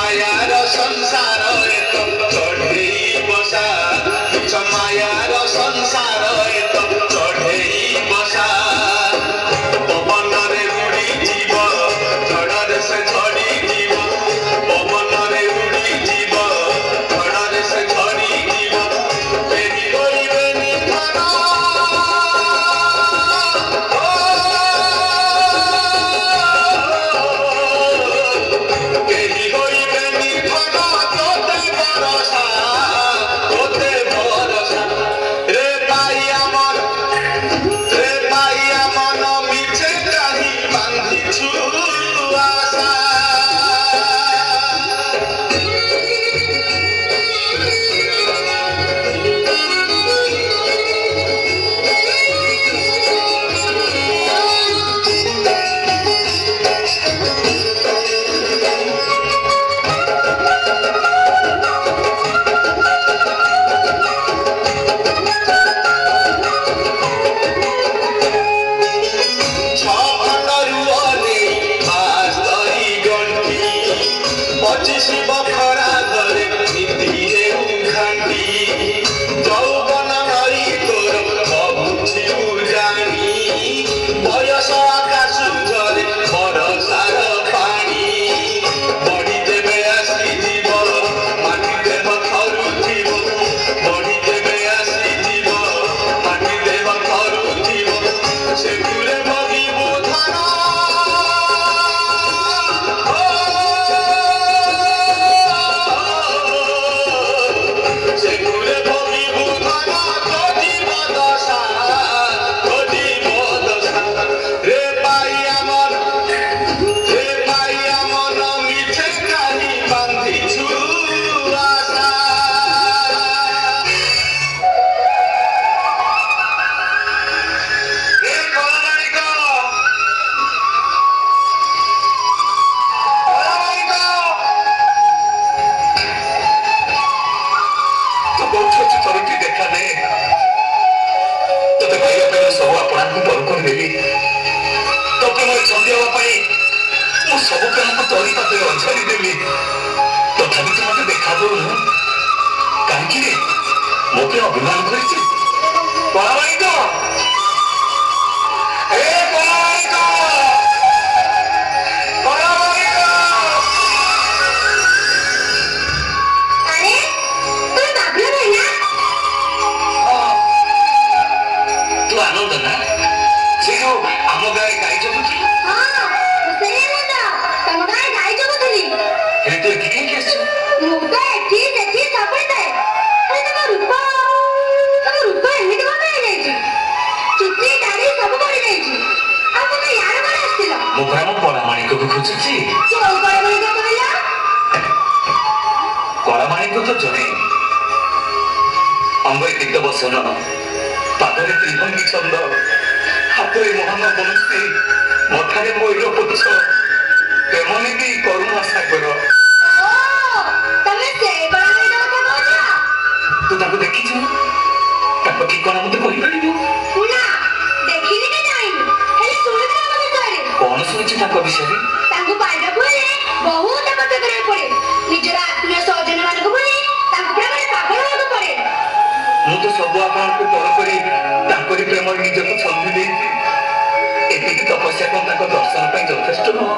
मायार संसार चढ़े बसा मायार संसार चढ़े बसा पवन रे उड़ी जीव झड़े से झड़ी जीव पवन रे उड़ी जीव झड़े से झड़ी जीव केही करिबे निधान केही करिबे निधान तोते भरोसा रे पाइया मन मिछे चाही बांधिछु आशा सब काम तोरी पाते अंजलि देवी तथापि तू मत देखा दूर कहीं मोटे अभिमान कर तू आनंद ना से जो आम गाय गाई जगुची कलामाणिक को खोजुची कलामाणिक तो जने अंगे दिग्ध बसन पादरे त्रिभंगी छंद हाथरे मोहन बंशी मथारे मयूर पुच्छ तेमनी भी करुणा सागर तू ताको देखिछु ताको ठिकाना मते कहि परिबो कौन सुनिछि ताको विषय ताको पाइबा कोले बहुत कष्ट करे पड़े निजरा आत्मीय सहजन मानको बोली ताको प्रेम पागल होको पड़े मु तो सब आपन को पर करी ताकोरी प्रेम निज को छंदी देछि एतिकी तपस्या कोन ताको दर्शन पई यथेष्ट न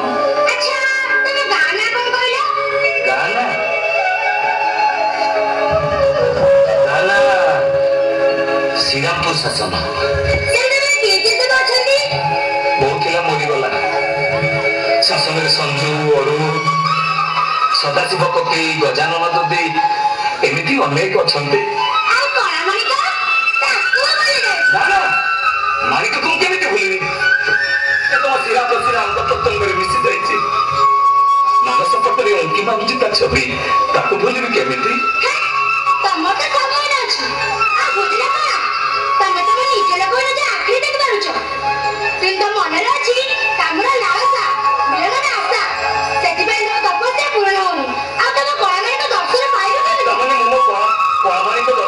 अच्छा तमे गाना कोन कहला गाना गाना श्रीरामपुर शासन शासन संजू अरु सदाशिव कपी गजानन दे एमती अनेक अच्छा मालिक तुम केमी भूलि तुम शिरा प्रशिरा अंग प्रत्यंग मिशी जाइए मानस पटरे अंकी मांगुची छवि ताको भूलि केमी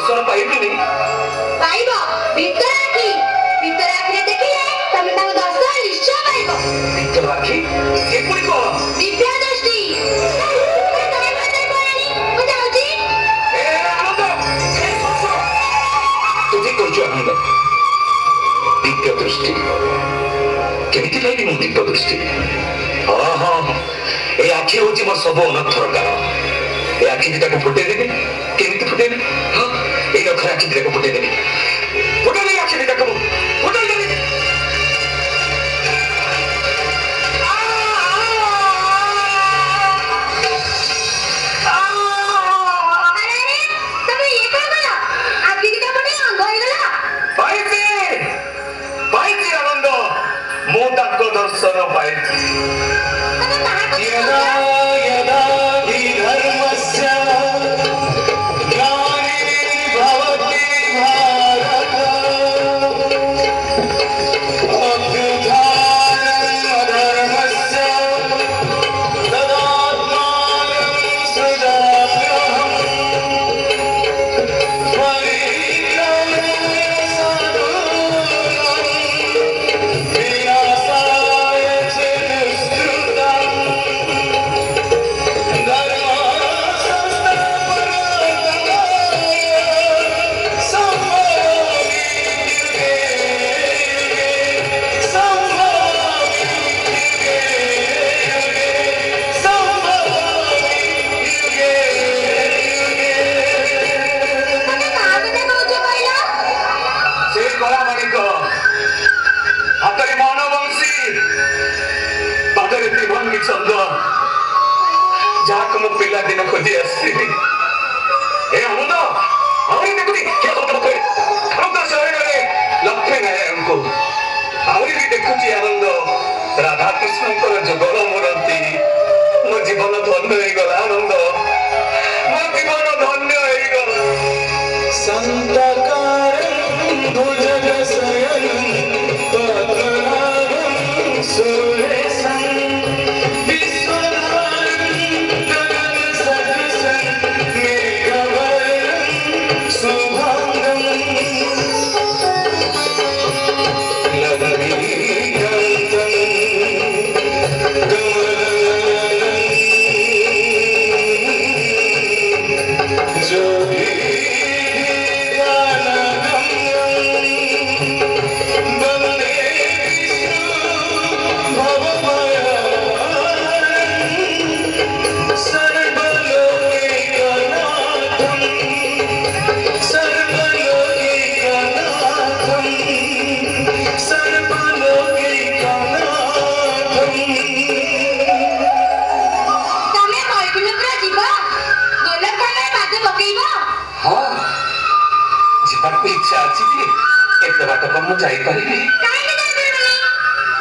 दर्शन पाइबी पाइब भीतर आखिरे देखिले तमे ताको दर्शन निश्चय पाइब भीतर आखि से पुणी को दिव्य दृष्टि ଦୃଷ୍ଟି କେମିତି ଲାଗି ମୁଁ ଦିବ୍ୟ ଦୃଷ୍ଟି এই আখি হচ্ছে মোর সব অনর্থর কারণ এই আখি দুটাকে ফুটে দেবে কেমিতি ফুটেবে এই অক্ষর আখি দুটাকে ফুটে দেবে ফুটে দেবে আখি দুটাকে ফুটে দেবে दर्शन पाइछि यदा यदा हि धर्मस्य ग्लानिर्भवति भारत अभ्युत्थानम् अधर्मस्य तदात्मानं सृजाम्यहम् परित्राणाय साधूनां विनाशाय च दुष्कृतां धर्मसंस्थापनार्थाय संभवामि युगे युगे संभवामि युगे युगे संभवामि युगे युगे ସେ କଳା ମାଣିକ ହାତରେ ମନବଂଶୀ ପାଦରେ ତ୍ରିଭଙ୍ଗୀ ଚନ୍ଦ ଯାହାକୁ ମୁଁ ପିଲାଦିନ ଖୋଜି ଆସିଥିଲି ଏ ଆନନ୍ଦ ଆହୁରି ଦେଖୁଛି ଆନନ୍ଦ ଶରଣରେ ଲକ୍ଷ୍ମୀ ନାରାୟଣଙ୍କୁ ଆହୁରି ବି ଦେଖୁଛି ଆନନ୍ଦ ରାଧାକୃଷ୍ଣଙ୍କର ଯୁଗଳ ମୂରନ୍ତି ମୋ ଜୀବନ ଧନ୍ୟ ହେଇଗଲା ଆନନ୍ଦ ମୋ ଜୀବନ ଧନ୍ୟ ହେଇଗଲା संतकारं भुजगशयनं पद्मनाभं सुरेशं विश्वनाथं गगनसदृशं मेघवर्णं शुभाङ्गं लक्ष्मीकान्तं कमलनयनं ज्योति ତମେ ବୈକୁଣ୍ଠପୁର ଯିବ ଗୋଲକଧାମରେ ପାଦ ପକେଇବ ଯିବାକୁ ଇଚ୍ଛା ଅଛି ଯେ ଏତେ ବାଟ କଣ ମୁଁ ଯାଇପାରିବି କାହିଁକି ଯାଇପାରିବନି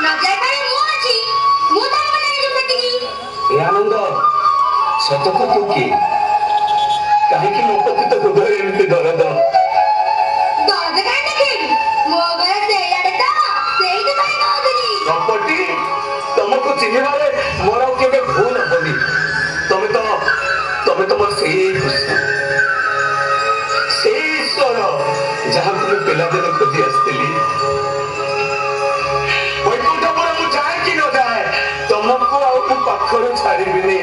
ନ ଯାଇପାରେ ମୁଁ ଅଛି ମୁଁ ତମକୁ ନେଇଯିବି ସେଠିକି ଏ ଆନନ୍ଦ ସତ ତୁ କିଏ କାହିଁକି ମୋ ପ୍ରତି ତ ହୃଦୟ ଏମିତି ଦରଦ ଦରଦ କାହିଁ ଦେଖେଇବି ମୋ ଘର ସେଇଆଡେ ତ ସେଇଥିପାଇଁ କହୁଥିଲି କପଟି ତମକୁ ଚିହ୍ନିବାରେ ମୋର ଆଉ କେବେ ଭୁଲ ହବନି ତମେ ତ ମୋର ସେଇ କୃଷ୍ଣ ସେଇ ଈଶ୍ୱର ଯାହାକୁ ମୁଁ ପିଲାଦିନ ଖୋଜି ଆସିଥିଲି ବୈକୁଣ୍ଠପୁର ମୁଁ ଯାଏ କି ନ ଯାଏ ତମକୁ ଆଉ ମୁଁ ପାଖରୁ ଛାଡ଼ିବିନି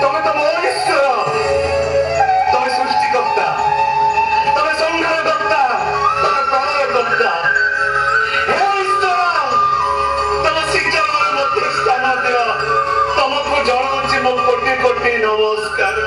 ତମେ ତ ମୋ ଈଶ୍ୱର ତମେ ସୃଷ୍ଟିକର୍ତ୍ତା ତମେ ସଂହାରକର୍ତ୍ତା ତମେ ପ୍ରଳୟକର୍ତ୍ତା ହେ ଈଶ୍ୱର ତମ ଶ୍ରୀଚରଣରେ ମୋତେ ସ୍ଥାନ ଦିଅ ତମକୁ ଜଣାଉଛି ମୋ କୋଟି କୋଟି ନମସ୍କାର